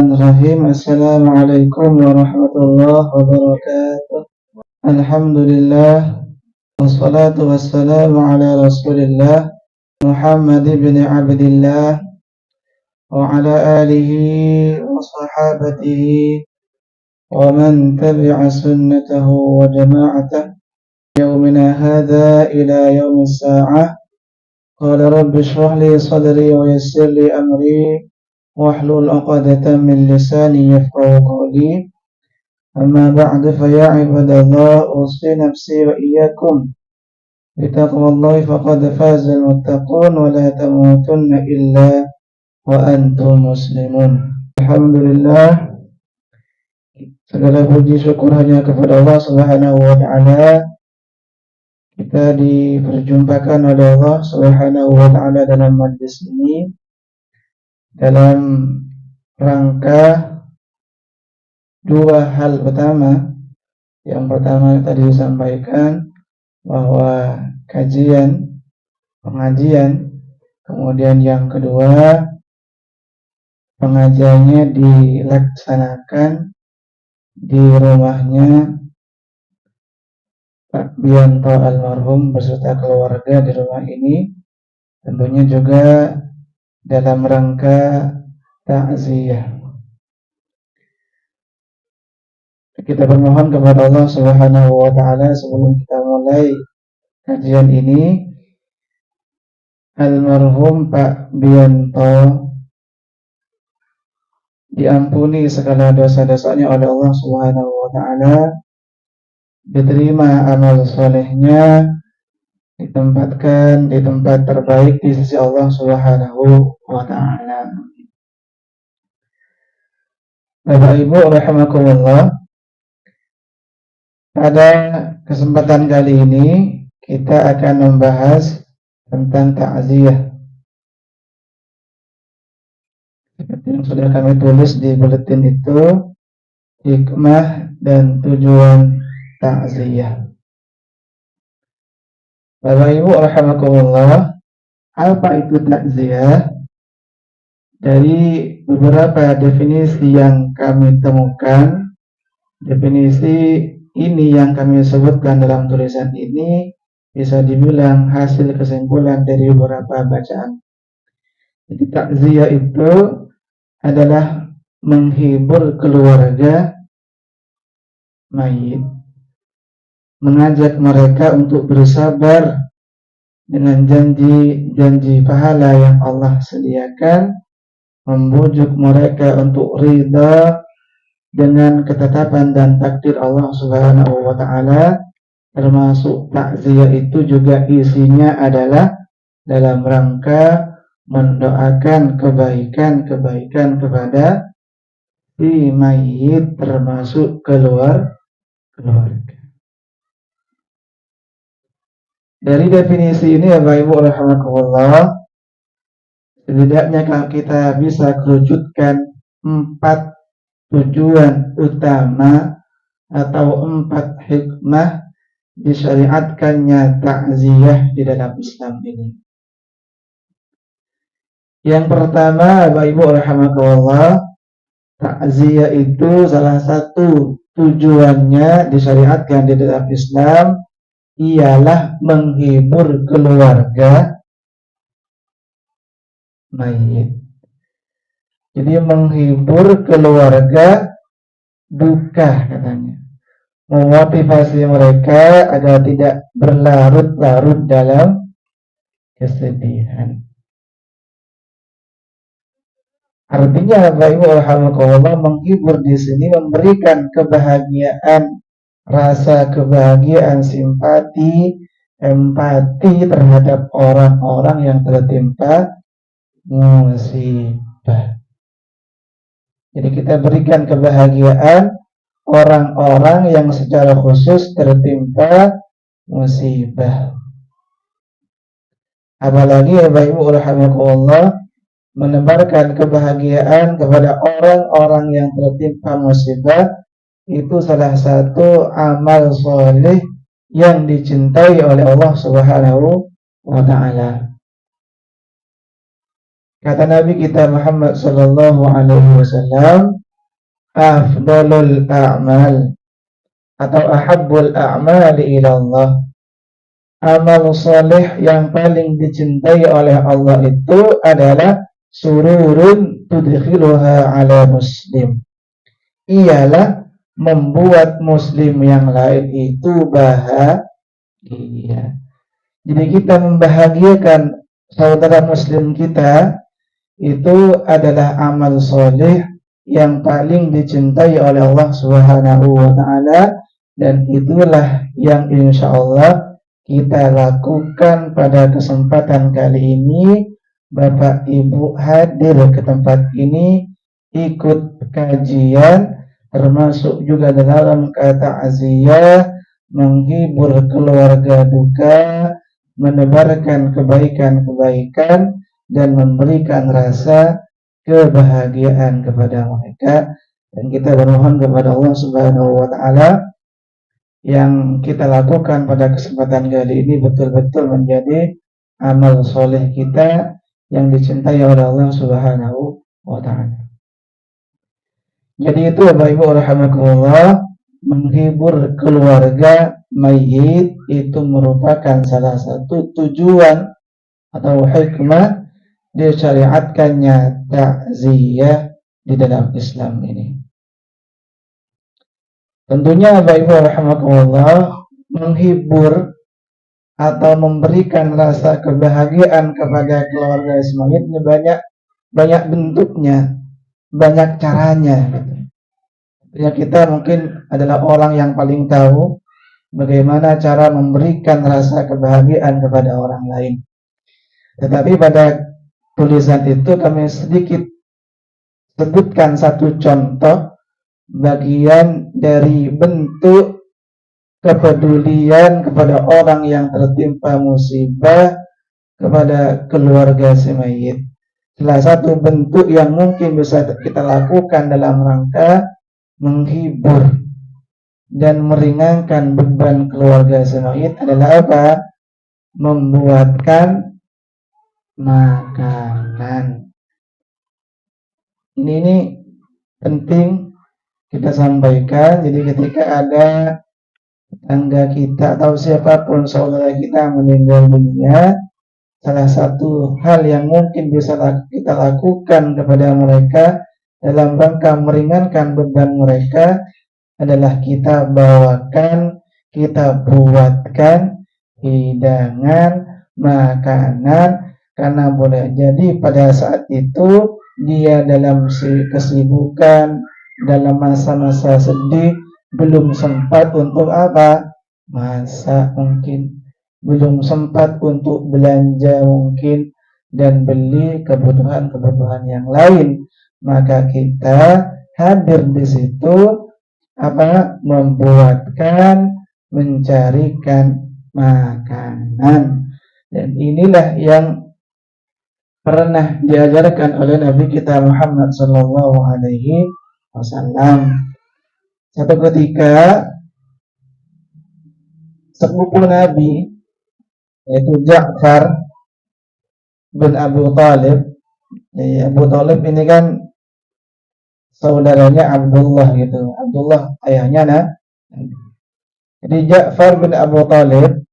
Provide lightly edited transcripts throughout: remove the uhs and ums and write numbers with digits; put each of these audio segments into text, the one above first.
Bismillahirrahmanirrahim. Assalamualaikum warahmatullahi wabarakatuh. Alhamdulillah. Wassalatu wassalamu ala rasulillah Muhammad ibn Abdillah wa ala alihi wa sahabatihi wa man tabi'a sunnatahu wa jama'atah yawmina hadha ila yawmis sa'ah. Qala rabbi shrah li sadri wa yassir li amri wahlul 'uqdatam min lisani yafqahu qawli. Amma ba'du fa ya ibadallah, usi nafsi wa iyyakum bitaqwallahi faqad fazal muttaqun wa la tamutunna illa wa antum muslimun. Alhamdulillah, segala puji syukur hanya kepada Allah Subhanahu wa taala. Kita diperjumpakan oleh Allah Subhanahu wa taala dalam majlis ini dalam rangka dua hal utama. Yang pertama tadi disampaikan bahwa pengajian, kemudian yang kedua pengajiannya dilaksanakan di rumahnya Pak Bianto almarhum beserta keluarga di rumah ini, tentunya juga dalam rangka takziah. Kita bermohon kepada Allah Subhanahu wa taala sebelum kita mulai kajian ini, almarhum Pak Bianto diampuni segala dosa-dosanya oleh Allah Subhanahu wa taala, diterima amal solehnya, ditempatkan di tempat terbaik di sisi Allah Subhanahu wa taala. Bapak Ibu rahimakumullah, pada kesempatan kali ini kita akan membahas tentang takziah. Seperti yang sudah kami tulis di buletin itu, hikmah dan tujuan takziah. Bapak Ibu rahimakumullah, apa itu takziah? Dari beberapa definisi yang kami temukan, definisi ini yang kami sebutkan dalam tulisan ini bisa dibilang hasil kesimpulan dari beberapa bacaan. Jadi takziah itu adalah menghibur keluarga mayit, mengajak mereka untuk bersabar dengan janji pahala yang Allah sediakan, membujuk mereka untuk ridha dengan ketetapan dan takdir Allah Subhanahu wa taala. Termasuk takziah itu juga isinya adalah dalam rangka mendoakan kebaikan kepada si mayit, termasuk keluarga. Dari definisi ini Bapak Ibu rahimakumullah, setidaknya kalau kita bisa kerucutkan 4 tujuan utama atau 4 hikmah disyariatkannya takziah di dalam Islam ini. Yang pertama Bapak Ibu rahimakumullah, takziah itu salah satu tujuannya disyariatkan di dalam Islam ialah menghibur keluarga mayit. Jadi menghibur keluarga duka katanya, memotivasi mereka agar tidak berlarut-larut dalam kesedihan. Artinya Bapak Ibu alhamdulillah, menghibur di sini memberikan kebahagiaan, rasa kebahagiaan, simpati, empati terhadap orang-orang yang tertimpa musibah. Jadi kita berikan kebahagiaan orang-orang yang secara khusus tertimpa musibah. Apalagi Bapak Ibu rahimakumullah, menebarkan kebahagiaan kepada orang-orang yang tertimpa musibah itu salah satu amal soleh yang dicintai oleh Allah Subhanahu wa taala. Kata Nabi kita Muhammad sallallahu alaihi wasallam, afdalul a'mal atau ahabbul a'mali ila Allah. Amal soleh yang paling dicintai oleh Allah itu adalah sururun tudkhiluha ala muslim. Ialah membuat muslim yang lain itu bahagia. Jadi kita membahagiakan saudara muslim kita itu adalah amal soleh yang paling dicintai oleh Allah Subhanahu wa ta'ala, dan itulah yang insya Allah kita lakukan pada kesempatan kali ini. Bapak Ibu hadir ke tempat ini, ikut kajian, termasuk juga dalam kata aziyah, menghibur keluarga duka, menebarkan kebaikan-kebaikan, dan memberikan rasa kebahagiaan kepada mereka. Dan kita bermohon kepada Allah Subhanahu wa ta'ala yang kita lakukan pada kesempatan kali ini betul-betul menjadi amal soleh kita yang dicintai oleh Allah Subhanahu wa ta'ala. Jadi itu Bapak Ibu rahimakumullah, menghibur keluarga mayit itu merupakan salah satu tujuan atau hikmah disyariatkannya takziyah di dalam Islam ini. Tentunya Bapak Ibu rahimakumullah, menghibur atau memberikan rasa kebahagiaan kepada keluarga mayit ini banyak bentuknya, banyak caranya. Ya, kita mungkin adalah orang yang paling tahu bagaimana cara memberikan rasa kebahagiaan kepada orang lain. Tetapi pada tulisan itu kami sedikit sebutkan satu contoh bagian dari bentuk kepedulian kepada orang yang tertimpa musibah, kepada keluarga si mayit. Salah satu bentuk yang mungkin bisa kita lakukan dalam rangka menghibur dan meringankan beban keluarga si mayit adalah apa? Membuatkan makanan. Ini penting kita sampaikan. Jadi ketika ada tetangga kita atau siapapun saudara kita meninggal dunia, salah satu hal yang mungkin bisa kita lakukan kepada mereka dalam rangka meringankan beban mereka adalah kita bawakan, kita buatkan hidangan makanan, karena boleh jadi pada saat itu dia dalam kesibukan, dalam masa-masa sedih, belum sempat untuk apa? Masak mungkin, belum sempat untuk belanja mungkin, dan beli kebutuhan-kebutuhan yang lain. Maka kita hadir di situ membuatkan, mencarikan makanan. Dan inilah yang pernah diajarkan oleh Nabi kita Muhammad sallallahu alaihi wasallam. Satu ketika sepupu Nabi, yaitu Ja'far bin Abu Talib. Abu Talib ini kan saudaranya Abdullah gitu. Abdullah ayahnya Jadi Ja'far bin Abu Talib,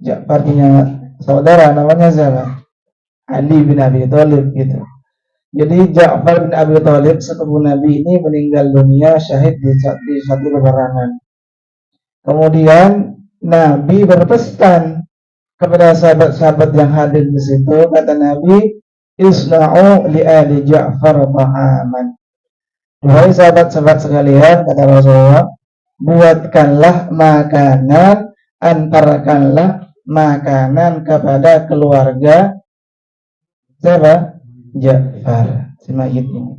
Ja'far punya saudara namanya siapa? Ali bin Abi Thalib gitu. Jadi Ja'far bin Abi Thalib sepupu Nabi ini meninggal dunia syahid di satu peperangan. Kemudian Nabi berpesan kepada sahabat-sahabat yang hadir di situ, kata Nabi, "Isna'u li ali Ja'far ta'aman." Wahai sahabat-sahabat sekalian, kata Rasulullah, buatkanlah makanan, antarkanlah makanan kepada keluarga siapa? Ja'far, si mayit ini.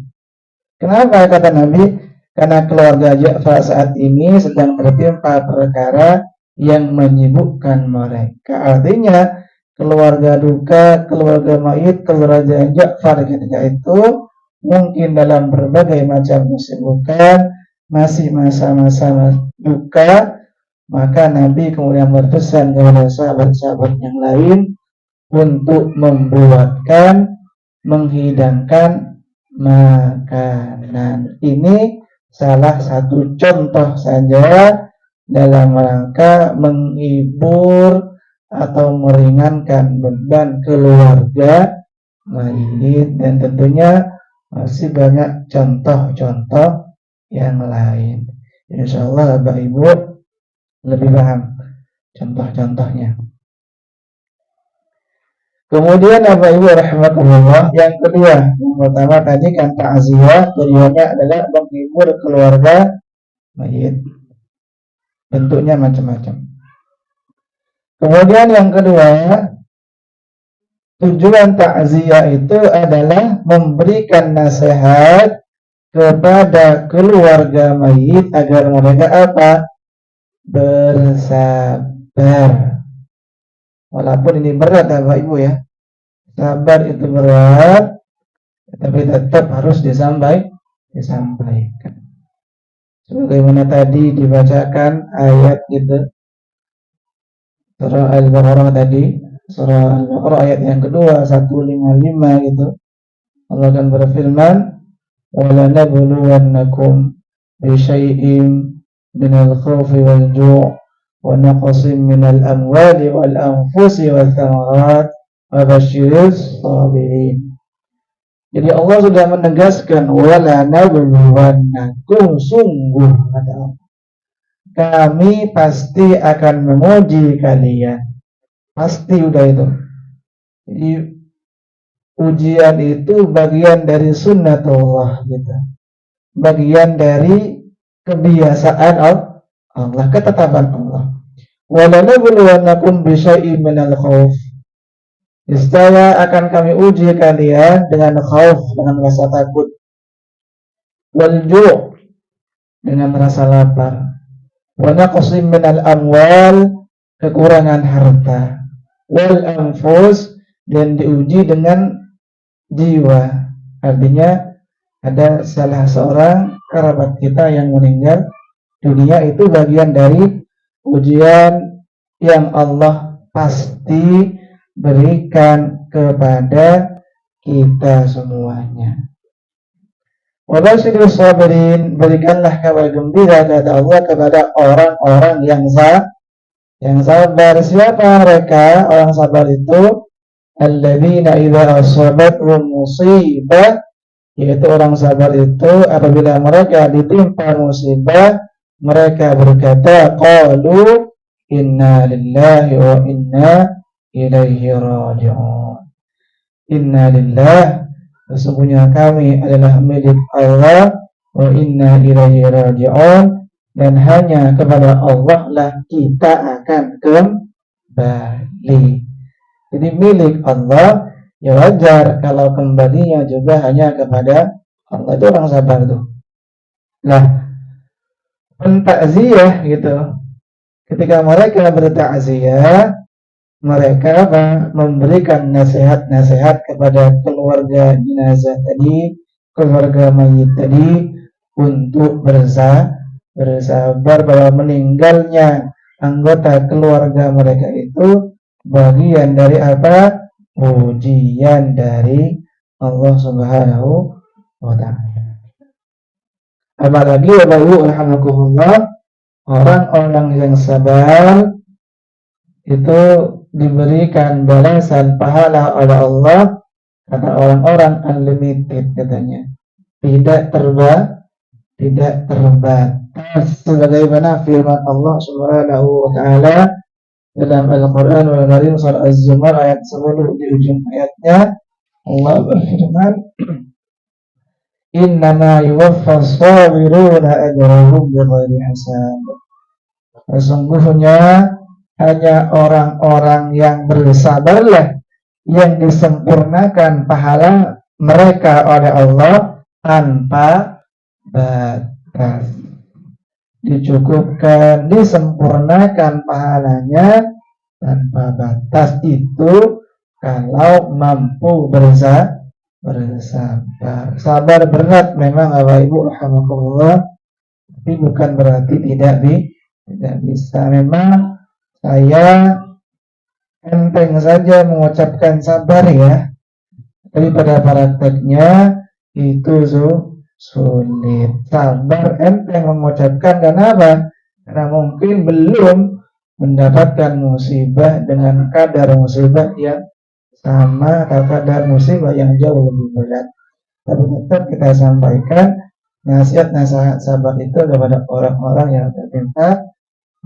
Kenapa kata Nabi? Karena keluarga Ja'far saat ini sedang tertimpa perkara yang menyibukkan mereka. Artinya keluarga duka, keluarga mayit, keluarga Ja'far ketika itu mungkin dalam berbagai macam kesibukan, masih masa-masa duka. Maka Nabi kemudian berpesan kepada sahabat-sahabat yang lain untuk membuatkan menghidangkan makanan. Ini salah satu contoh saja dalam rangka menghibur atau meringankan beban keluarga mayit, dan tentunya masih banyak contoh-contoh yang lain. Insyaallah Bapak Ibu lebih paham contoh-contohnya. Kemudian Bapak Ibu rahimakumullah, yang kedua, yang pertama tadi kan takziah, tujuannya adalah menghibur keluarga mayit. Bentuknya macam-macam. Kemudian yang kedua, tujuan takziah itu adalah memberikan nasihat kepada keluarga mayit agar mereka apa? Bersabar. Walaupun ini berat Bapak Ibu ya. Sabar itu berat, tapi tetap harus disampaikan. Sebagaimana tadi dibacakan ayat gitu, surah Al-Baqarah tadi, surah Al-Baqarah ayat yang kedua 155 gitu. Allah akan berfirman, "Wala nabluwannakum bi syai'in minal khawfi wal ju' wa naqsin minal amwali wal anfusi wath thamarat wa basyiris sabirin." Jadi Allah sudah menegaskan, wala nabluwannakum, sungguh kata Allah, kami pasti akan menguji kalian. Pasti udah itu. Jadi ujian itu bagian dari sunnatullah gitu. Bagian dari kebiasaan Allah, ketetapan Allah. Wala nabluwannakum bi syai'in minal khauf. Niscaya akan kami uji kalian dengan khauf, dengan rasa takut, wal ju', dengan rasa lapar, wa naqsim minal amwal, kekurangan harta, wal anfus, dan diuji dengan jiwa. Artinya ada salah seorang kerabat kita yang meninggal dunia, itu bagian dari ujian yang Allah pasti berikan kepada kita semuanya. Wa basyiris sabirin, berikanlah kabar gembira kata Allah kepada orang-orang yang sabar. Siapa mereka? Orang sabar itu alladzina idza asabathum musibah, yaitu orang sabar itu apabila mereka ditimpa musibah, mereka berkata, qalu inna lillahi wa inna ilaihi raji'un. Inna lillah, sesungguhnya kami adalah milik Allah, wa inna ilaihi raji'un, dan hanya kepada Allah lah kita akan kembali. Jadi milik Allah, ya wajar kalau kembalinya juga hanya kepada Allah. Itu orang sabar tuh. Nah, pentakziah gitu, ketika mereka bertakziah, mereka memberikan nasihat-nasihat kepada keluarga jenazah tadi, keluarga mayit tadi, untuk bersabar bahwa meninggalnya anggota keluarga mereka itu bagian dari apa? Ujian dari Allah Subhanahu wa ta'ala. Apalagi Bapak Ibu rahimakumullah, orang-orang yang sabar itu diberikan balasan pahala oleh Allah, kata orang-orang unlimited katanya, tidak terbatas, sebagaimana firman Allah Subhanahu wa ta'ala dalam Al-Quran Al-Karim surah Az-Zumar ayat 10, di ujung ayatnya Allah berfirman, innama yuwaffas sabiruna ajrahum bighairi hisab. Sesungguhnya hanya orang-orang yang bersabarlah yang disempurnakan pahala mereka oleh Allah tanpa batas. Dicukupkan, disempurnakan pahalanya tanpa batas. Itu kalau mampu bersabar. Sabar berat memang Bapak Ibu alhamdulillah, tapi bukan berarti tidak bisa. Memang saya enteng saja mengucapkan sabar ya, daripada prakteknya itu sulit. Sabar enteng mengucapkan, karena apa? Karena mungkin belum mendapatkan musibah dengan kadar musibah yang sama atau kadar musibah yang jauh lebih berat. Tapi tetap kita sampaikan nasihat-nasihat sabar itu kepada orang-orang yang tertimpa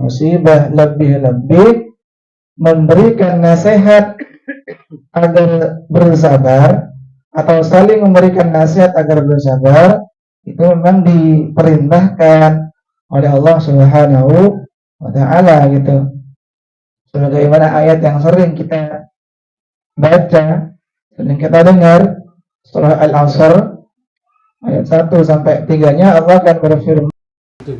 musibah, lebih-lebih memberikan nasihat agar bersabar atau saling memberikan nasihat agar bersabar itu memang diperintahkan oleh Allah Subhanahu wa taala gitu. Sebagaimana ayat yang sering kita baca, sering kita dengar, surah Al-Asr ayat 1 sampai 3-nya Allah akan berfirman,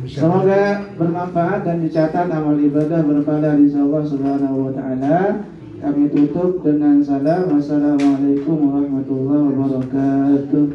semoga bermanfaat dan dicatat amal ibadah berpahala di Allah Subhanahu wa taala. Kami tutup dengan salam. Wassalamualaikum warahmatullahi wabarakatuh.